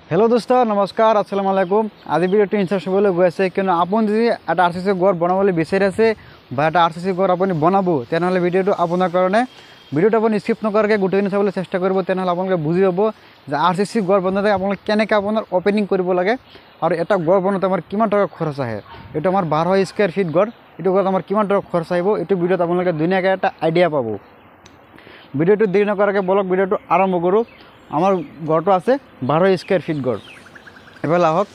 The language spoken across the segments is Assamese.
हेलो दोस्तों नमस्कार अस्सलाम वालेकुम। आज भिडिओटी इन्सार्ट होबले गई आछे किन्तु आपुन যদি একটা আরসিসি ঘর বনাবলে বিচাৰি আছে বা একটা আৰসিসি ঘৰ আপুনি বনাব তেনেহলে ভিডিওটো আপোনাৰ কাৰণে ভিডিওটো আপুনি স্কিপ নকৰাকৈ গোটেইখিনি চাবলৈ চেষ্টা কৰিব। তেনেহলে আপোনালোকে বুজি পাব যে আৰসিসি ঘৰ বনাওঁতে আপোনালোকে কেনেকৈ আপোনাৰ ওপেনিং কৰিব লাগে আৰু এটা ঘৰ বনাওঁতে আমাৰ কিমান টকা খৰচ আহে। এইটো আমাৰ 12 স্কয়াৰ ফিট ঘৰ, এইটো ঘৰত আমাৰ কিমান টকা খৰচ আহিব এইটো ভিডিওত আপোনালোকে ধুনীয়াকৈ এটা আইডিয়া পাব। ভিডিওটো দেৰি নকৰাকৈ বলক ভিডিওটো আৰম্ভ কৰোঁ। আমাৰ ঘৰটো আছে 12 স্কয়াৰ ফিট ঘৰ। এবাৰ আহক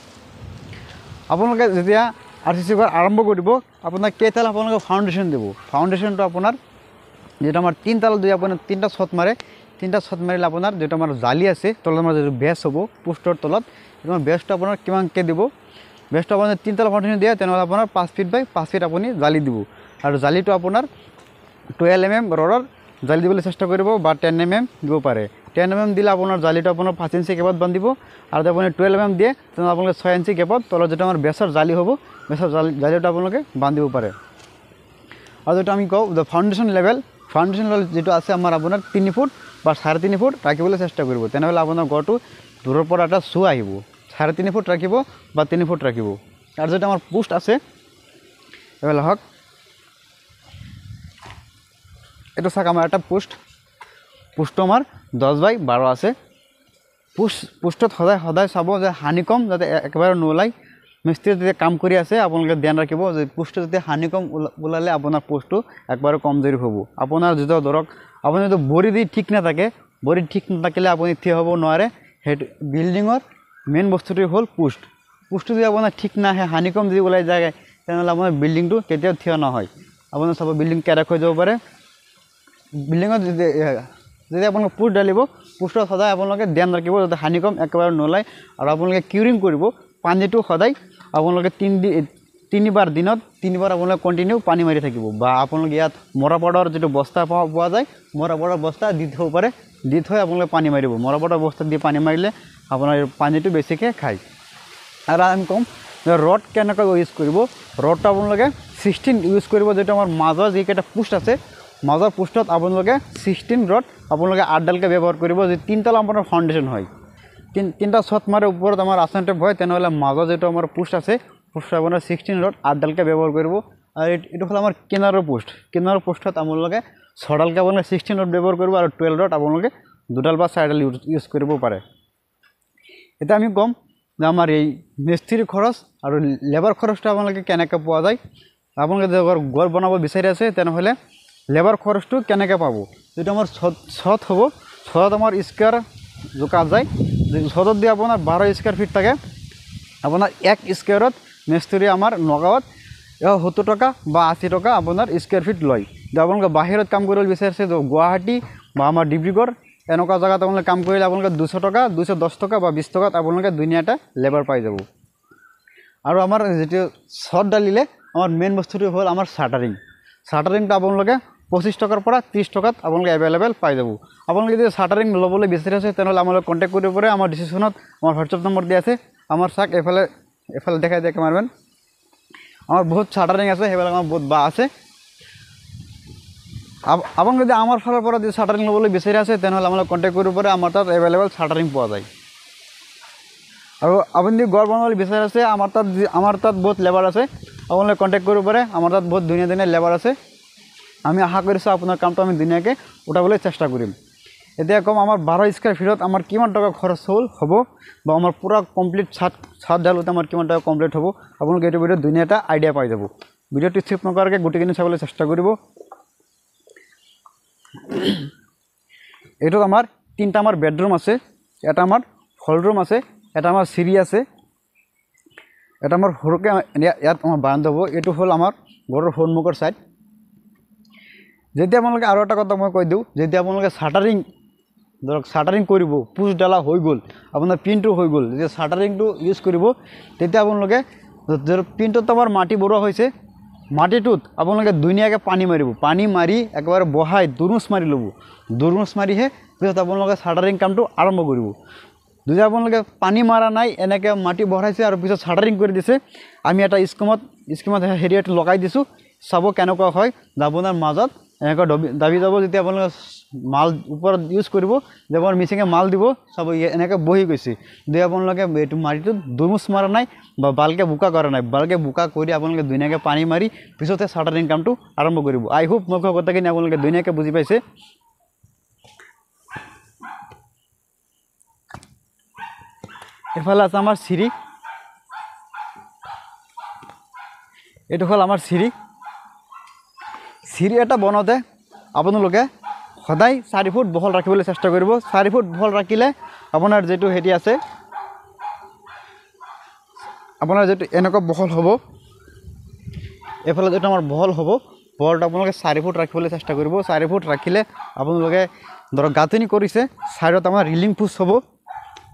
আপোনালোকে যেতিয়া আৰসিসি ঘৰ আৰম্ভ কৰিব আপোনাক কেইতাল আপোনালোকে ফাউন্ডেশন দেব। ফাউন্ডেশনটো আপোনাৰ যেটা আমাৰ তিনতাল যদি আপোনাৰ তিনটা ছট মাৰে তিনটা ছট মাৰিলে আপোনাৰ যেটা আমাৰ জালি আছে তলত আমাৰ যে বেস হ'ব পোস্টৰ তলত তোমাৰ বেসটো আপোনাৰ কিমানকৈ দিব। বেসটো আপোনাৰ তিনতাল ফাউন্ডেশন দিয়ে তেনেহলে আপোনাৰ 5 ফিট বাই 5 ফিট আপুনি জালি দিব আৰু জালিটো আপোনাৰ 12 mm ৰডৰ জালি দিবলৈ চেষ্টা কৰিব বা 10 mm দিব পাৰে। 10 mm দিলে আপোনাৰ জালিটো আপোনাৰ 5 ইঞ্চি গেপত বান্ধিব আৰু যদি আপুনি 12 mm দিয়ে তেনেহলে আপোনালোকে 6 ইঞ্চি গেপত তলত যেটা আমাৰ বেসৰ জালি হ'ব বেসৰ জালিটো আপোনালোকে বান্ধিব পাৰে। আৰু যেটা আমি কওঁ ফাউন্ডেশন লেভেল যেটো আছে আমাৰ আপোনাৰ 3 ফুট বা 3.5 ফুট ৰাখিবলৈ চেষ্টা কৰিব। তেনেহলে আপোনাৰ ঘৰটো দূৰৰ পৰা এটা শো আহিব। 3.5 ফুট ৰাখিব বা 3 ফুট ৰাখিব। আৰু যেটা আমাৰ পোস্ট আছে এবাৰ হক এটা চাক আমার একটা পোস্ট আমার 10 বাই 12 আছে। পোস্টত সদায় চাব যে হানিকম যাতে একেবারে নোলাই। মিস্ত্রি যদি কাম কৰি আছে আপোনালোকে ধ্যান ৰাখিব যে পোস্টত যদি হানিকম ওলালে আপোনাৰ পোস্টটো একবাৰে কমজোৰি হ'ব। আপোনাৰ যদি ধৰক আপুনি যদি বৰি দি ঠিক নাথাকে বৰি ঠিক নাথাকিলে আপুনি থিয় হ'ব নোৱাৰে। সেই বিল্ডিঙৰ মেইন বস্তুটো হ'ল পোস্টটো যদি আপোনাৰ ঠিক নাহে হানিকম যদি ওলাই যায় তেনেহলে আপোনাৰ বিল্ডিংটো কেতিয়াও থিয় নহয়। আপোনাৰ চাব বিল্ডিং কেৰাক হৈ যাব পাৰে। বিল্ডিঙত যদি আপোনালোকে পোস্ট ঢালিব পোস্টত সদায় আপোনালোকে ধ্যান ৰাখিব যাতে হানিকম একেবাৰে নোলায়। আৰু আপোনালোকে কিউৰিং কৰিব পানীটো সদায় আপোনালোকে তিনিবাৰ দিনত তিনিবাৰ আপোনালোকে কণ্টিনিউ পানী মাৰি থাকিব। বা আপোনালোকে ইয়াত মৰাপাটৰ যিটো বস্তা পোৱা যায় মৰাপাটৰ বস্তা দি থ'ব পাৰে দি থৈ আপোনালোকে পানী মাৰিব। মৰাপাটৰ বস্তা দি পানী মাৰিলে আপোনাৰ পানীটো বেছিকৈ খায়। আৰু আমি ক'ম যে ৰড কেনেকৈ ইউজ কৰিব। ৰডটো আপোনালোকে 16 ইউজ কৰিব। যিটো আমাৰ মাজৰ যিকেইটা পোস্ট আছে মাজৰ পোস্টত আপোনালোকে 16 ৰড আপোনালোকে 8ডালকৈ ব্যৱহাৰ কৰিব। যদি তিনতাল আপোনাৰ ফাউন্ডেশন হয় তিনটা ছট মাৰে ওপৰত আমাৰ আচনটেপ হয় তেনেহলে মাজৰ যেটো আমাৰ পোস্ট আছে পোস্ট আপোনাৰ 16 ৰড 8ডালকৈ ব্যৱহাৰ কৰিব। আৰু এইটো হ'ল আমাৰ কিনাৰৰ পোস্টত আপোনালোকে 6ডালকৈ আপোনালোকে 16 ৰড ব্যৱহাৰ কৰিব আৰু 12 ৰড আপোনালোকে 2ডাল বা 4ডাল ইউজ কৰিব পাৰে। এটা আমি কম যে আমাৰ এই মিস্ত্ৰি খৰচ আৰু লেবাৰ খৰচটো আপোনালোকে কেনেকৈ পোৱা যায়। আপোনালোকে যদি ঘৰ বনাব বিচাৰি আছে তেনেহলে লেবাৰ খৰচটো কেনেকৈ পাব। যেটো আমাৰ ছট হ'ব ছট আমাৰ স্কয়াৰ জোকা যায়। ছটত দিয়ে আপোনাৰ 12 স্কয়াৰ ফিট থাকে আপোনাৰ 1 স্কয়াৰত মিস্ত্ৰি আমাৰ নগাঁৱত 70 টকা বা 80 টকা আপোনাৰ স্কয়াৰ ফিট লয়। যদি আপোনালোকে বাহিৰত কাম কৰিব বিচাৰিছে গুৱাহাটী বা আমাৰ ডিব্ৰুগড় এনেকুৱা জেগাত আপোনালোকে কাম কৰিলে আপোনালোকে 200 টকা 210 টকা বা 20 টকাত আপোনালোকে ধুনীয়া এটা লেবাৰ পাই যাব। আৰু আমাৰ যেটো ছট ডালিলে আমাৰ মেইন বস্তুটো হ'ল আমাৰ শাটাৰিংটো আপোনালোকে 25 টকাৰ পৰা 30 টকাত আপোনালোকে এভেইলেবল পাই যাব। আপোনালোকে যদি শাটাৰিং ল'বলৈ বিচাৰি আছে তেনেহলে আমাক কণ্টেক্ট কৰিব পাৰে। আমাৰ ডিসক্ৰিপশনত আমাৰ হোৱাটছআপ নম্বৰ দিয়া আছে। আমাৰ চাক এফালে দেখাই দিয়ে কেমেৰামেন আমাৰ বহুত শাটাৰিং আছে সেইবিলাক আমাৰ বহুত বা আছে। আপোনালোকে যদি আমাৰ ফালৰ পৰা যদি শাটাৰিং ল'বলৈ বিচাৰি আছে তেনেহলে আমাক কণ্টেক্ট কৰিব পাৰে। আমাৰ তাত এভেইলেবল শাটাৰিং পোৱা যায়। আৰু আপুনি যদি ঘৰ বনাবলৈ বিচাৰি আছে আমাৰ তাত বহুত লেবাৰ আছে আপোনালোকে কণ্টেক্ট কৰিব পাৰে। আমাৰ তাত বহুত ধুনীয়া লেবাৰ আছে। আমি আশা কৰিছোঁ আপোনাৰ কামটো আমি ধুনীয়াকৈ উঠাবলৈ চেষ্টা কৰিম। এতিয়া কম আমাৰ 12 স্কয়াৰ ফিটত আমাৰ কিমান টকা খৰচ হ'ব বা আমাৰ পুৰা কমপ্লিট ছাদ ঢালোতে আমাৰ কিমান টকা কমপ্লিট হ'ব আপোনালোকে এইটো ভিডিঅ'ত ধুনীয়া এটা আইডিয়া পাই যাব। ভিডিঅ'টো স্কিপ নকৰাকৈ গোটেইখিনি চাবলৈ চেষ্টা কৰিব। এইটোত আমাৰ তিনটা আমাৰ বেডৰুম আছে, এটা আমাৰ হল ৰুম আছে, এটা আমাৰ চিৰি আছে, এটা আমাৰ সৰুকৈ ইয়াত আমাৰ বাৰান্দা হ'ব। এইটো হ'ল আমাৰ ঘৰৰ সন্মুখৰ ছাইড। যেতিয়া আপোনালোকে আৰু এটা কথা মই কৈ দিওঁ যেতিয়া আপোনালোকে শাটাৰিং কৰিব পোষ্ট ডালা হৈ গ'ল আপোনাৰ পিনটো হৈ গ'ল যেতিয়া শাটাৰিংটো ইউজ কৰিব তেতিয়া আপোনালোকে পিনটোত আমাৰ মাটি বৰোৱা হৈছে মাটিটোত আপোনালোকে ধুনীয়াকৈ পানী মাৰিব। পানী মাৰি একেবাৰে বহাই দুৰুচ মাৰি ল'ব। দুৰুচ মাৰিহে পিছত আপোনালোকে শাটাৰিং কামটো আৰম্ভ কৰিব। যদি আপোনালোকে পানী মাৰা নাই এনেকৈ মাটি বহাইছে আৰু পিছত শাটাৰিং কৰি দিছে আমি এটা স্কিমত হেৰিয়াটো লগাই দিছোঁ চাব কেনেকুৱা হয় আপোনাৰ মাজত এনেকুৱা দাবি যাব যেতিয়া আপোনালোকে মাল ওপৰত ইউজ কৰিব যেবোৰ মিচিঙে মাল দিব চাব এনেকৈ বহি গৈছে যদি আপোনালোকে এইটো মাটিটোত দুমুচ মৰা নাই বা ভালকৈ বোকা কৰা নাই ভালকৈ বোকা কৰি আপোনালোকে ধুনীয়াকৈ পানী মাৰি পিছতে চাটাৰিং কামটো আৰম্ভ কৰিব আই হোপ মই কোৱা কথাখিনি আপোনালোকে ধুনীয়াকৈ বুজি পাইছে এফালে আছে আমাৰ চিৰি এইটো হ'ল আমাৰ চিৰি এটা বনাওঁতে আপোনালোকে সদায় 4 ফুট বহল ৰাখিবলৈ চেষ্টা কৰিব 4 ফুট বহল ৰাখিলে আপোনাৰ যেটো হেৰি আছে আপোনাৰ যেটো এনেকুৱা বহল হ'ব এফালে যেটো আমাৰ বহল হ'ব বহলটা আপোনালোকে 4 ফুট ৰাখিবলৈ চেষ্টা কৰিব 4 ফুট ৰাখিলে আপোনালোকে ধৰক গাঁথনি কৰিছে সাইডত আমাৰ ৰিলিং পুছ হ'ব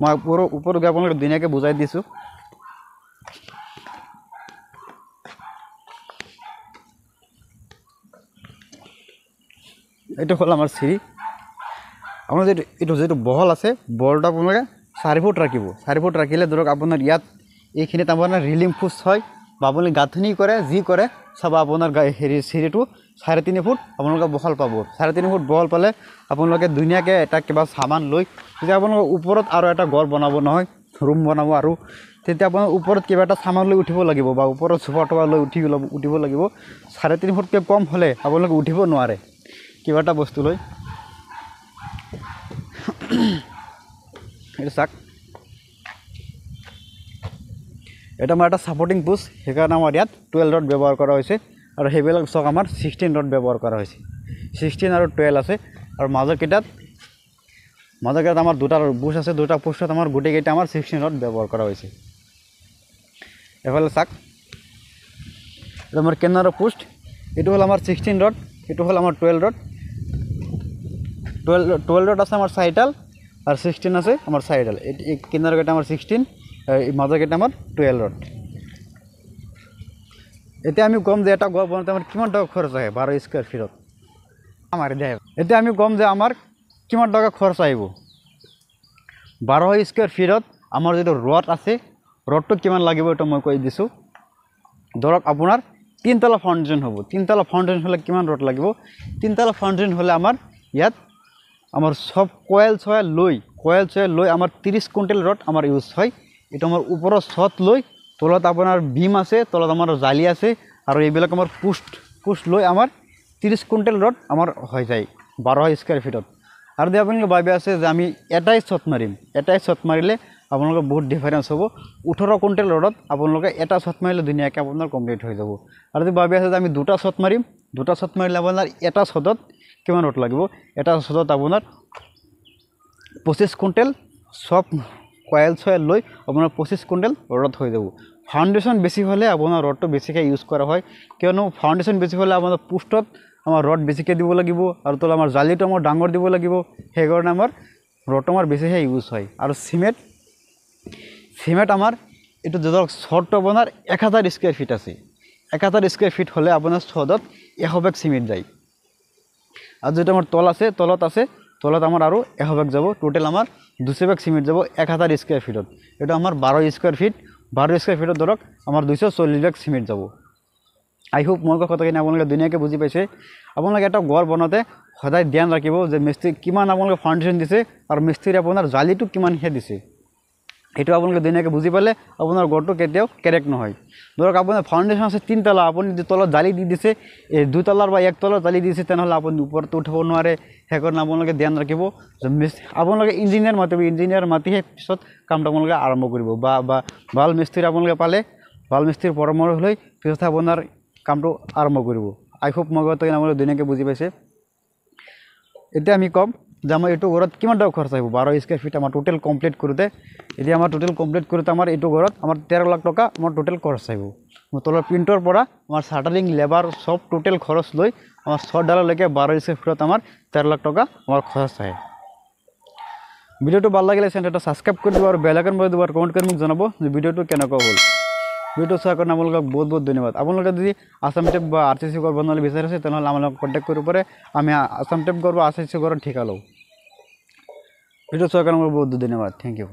মই ওপৰত গৈ আপোনালোকে ধুনীয়াকৈ বুজাই দিছোঁ এইটো হ'ল আমাৰ চিৰি আপোনাৰ যেটো বহল আছে বহলটা আপোনালোকে 4 ফুট ৰাখিব 4 ফুট ৰাখিলে ধৰক আপোনাৰ ইয়াত এইখিনিত আপোনাৰ ৰিলিং পুছ হয় বা আপুনি গাঁথনি কৰে যি কৰে চাব আপোনাৰ হেৰি চিৰিটো 3.5 ফুট আপোনালোকে বহল পাব 3.5 ফুট বহল পালে আপোনালোকে ধুনীয়াকৈ এটা কিবা সামান লৈ যেতিয়া আপোনালোকে ওপৰত আৰু এটা ঘৰ বনাব নহয় ৰুম বনাব আৰু তেতিয়া আপোনাৰ ওপৰত কিবা এটা সামান লৈ উঠিব লাগিব বা ওপৰত সোফা টোফা লৈ উঠিব লাগিব 3.5 ফুটকৈ কম হ'লে আপোনালোকে উঠিব নোৱাৰে কিবা এটা বস্তু লৈ এটা চাক এটা আমাৰ এটা সাপোৰ্টিং পুশ সেইকাৰণে আমাৰ ইয়াত 12 ৰড ব্যৱহাৰ কৰা হৈছে আৰু হেবিলাক চক আমাৰ 16 ৰড ব্যৱহাৰ কৰা হৈছে 16 আৰু 12 আছে আৰু মাজৰ কেইটাত আমাৰ দুটা বুশ আছে দুটা পুশত আমাৰ গুটি কেইটা আমাৰ 16 ৰড ব্যৱহাৰ কৰা হৈছে এফালে চাক এটা আমাৰ কেনাৰৰ পোষ্ট এটো হ'ল আমাৰ 16 ৰড এটো হ'ল আমাৰ 12 ৰড 12 ৰড আছে আমাৰ সাইডাল আৰু 16 আছে আমাৰ সাইডাল এই কিনাৰৰ কেইটা আমাৰ 16 এই মাজৰ কেইটা আমাৰ 12 ৰড এতিয়া আমি কম যে এটা ঘৰ বনাওঁতে আমাৰ কিমান টকা খৰচ হয় 12 স্কয়াৰ ফিটত আমাৰ দেই এতিয়া আমি কম যে আমাৰ কিমান টকা খৰচ আহিব 12 স্কয়াৰ ফিটত আমাৰ যেটো ৰড আছে ৰডটো কিমান লাগিব এটা মই কৈ দিছো ধৰক আপোনাৰ 3 তলা ফাউন্ডেশন হ'ব 3 তলা ফাউন্ডেশন হলে কিমান ৰড লাগিব 3 তলা ফাউন্ডেশন হলে আমাৰ ইয়াত আমাৰ সব কয়েল লৈ আমাৰ 30 কুইন্টাল ৰড আমাৰ ইউজ হয় এটা আমাৰ ওপৰৰ ছত লৈ তলত আপোনাৰ বিম আছে তলত আমাৰ জালি আছে আৰু এইবিলাক আমাৰ পুষ্ট লৈ আমাৰ 30 কুইন্টাল ৰড আমাৰ হৈ যায় 12 স্কয়াৰ ফিটত আৰু যদি আপুনি ভাবি আছে যে আমি এটাই ছত মাৰিম এটাই ছত মাৰিলে আপোনালোকৰ বহুত ডিফাৰেন্স হ'ব 18 কুইন্টাল ৰডত আপোনালোকে এটা ছত মাৰিলে ধুনীয়াকৈ আপোনাৰ কমপ্লিট হৈ যাব আৰু যদি ভাবি আছে যে আমি দুটা ছত মাৰিম দুটা ছত মাৰিলে আপোনাৰ এটা ছতত কিমান ৰড লাগিব এটা ছতত আপোনাৰ 25 কুইন্টাল সব কয়েল লৈ আপোনাৰ 25 কুইন্টাল ৰড হৈ যাব ফাউন্ডেশন বেছি হলে আপোনাৰ ৰডটো বেছিকৈ ইউজ কৰা হয় কিয়নো ফাউন্ডেশন বেছি হলে আপোনাৰ পুষ্টত আমাৰ ৰড বেছিকৈ দিব লাগিব আৰু তল আমাৰ জালিটো আমাৰ ডাঙৰ দিব লাগিব হেগৰণে আমাৰ ৰডটো আমাৰ বেছিহে ইউজ হয় আৰু সিমেন্ট আমাৰ এটো ধৰক শৰ্ট আপোনাৰ 1000 স্কয়াৰ ফিট আছে 1000 স্কয়াৰ ফিট হলে আপোনাৰ ছদত 100 বেগ সিমেন্ট যায় আৰু যেটা আমাৰ তলত আমাৰ আৰু 100 বেগ যাব টোটাল আমাৰ 200 বেগ সিমেন্ট যাব 1000 স্কয়াৰ ফিটত এটা আমাৰ 12 স্কয়াৰ ফিটত ধৰক আমাৰ 240 বেগ সিমেন্ট যাব আই হোপ মই কথাখিনি আপোনালোকে ধুনীয়াকৈ বুজি পাইছে আপোনালোকে এটা ঘৰ বনাওঁতে সদায় ধ্যান ৰাখিব যে মিস্ত্ৰী কিমান আপোনালোকে ফাউন্ডেশন দিছে আৰু মিস্ত্ৰী আপোনাৰ জালিটো কিমান হে দিছে এটো আপোনালোকে ধুনীয়াকৈ বুজি পালে আপোনাৰ ঘৰটো কেতিয়াও কেৰেক্ট নহয় ধৰক আপোনাৰ ফাউন্ডেশন আছে 3 তলা আপুনি যদি তলত জালি দি দিছে এই 2 তলাৰ বা 1 তলাৰ জালি দিছে তেনেহলে আপুনি ওপৰত উঠিব নোৱাৰে হেকৰণে আপোনালোকে ধ্যান ৰাখিব যে আপোনালোকে ইঞ্জিনিয়াৰ মাতিহে পিছত কামটো আপোনালোকে আৰম্ভ কৰিব বা ভাল মিস্ত্ৰী আপোনালোকে পালে ভাল মিস্ত্ৰীৰ পৰামৰ্শ লৈ পিছত আপোনাৰ কামটো আৰম্ভ কৰিব আই হোপ মই কথাখিনি আপোনালোকে ধুনীয়াকৈ বুজি পাইছে এতিয়া আমি কম যে আমাৰ এইটো ঘৰত কিমান টকা খৰচ আহিব 12 স্কয়াৰ ফিট আমাৰ টোটাল কমপ্লিট কৰোঁতে এতিয়া আমাৰ টোটাল কমপ্লিট কৰোঁতে আমাৰ এইটো ঘৰত আমাৰ 13 লাখ টকা আমাৰ টোটাল খৰচ আহিব তলৰ প্ৰিণ্টৰ পৰা আমাৰ শাটাৰিং লেবাৰ সব টোটাল খৰচ লৈ আমাৰ ছট ডাললৈকে 12 স্কয়াৰ ফিটত আমাৰ 13 লাখ টকা আমাৰ খৰচ আহে ভিডিওটো ভাল লাগিলে চেনেলটো সাবস্ক্ৰাইব কৰি দিব আৰু বেল আইকন বজাই দিব আৰু কমেন্ট কৰি মোক জনাব যে ভিডিওটো কেনেকুৱা হ'ল ভিডিও চোৱাৰ কাৰণে আপোনালোকক বহুত ধন্যবাদ আপোনালোকে যদি আসাম টেপ বা আৰসিসি ঘৰ বনাবলৈ বিচাৰিছে তেনেহলে আমাৰ লগত কন্টাক্ট কৰিব পাৰে আমি আসাম টেপ ঘৰ বা আৰসিসি ঘৰৰ ঠিকা লওঁ ভিডিও চোৱাৰ কাৰণে বহুত ধন্যবাদ থ্যাংক ইউ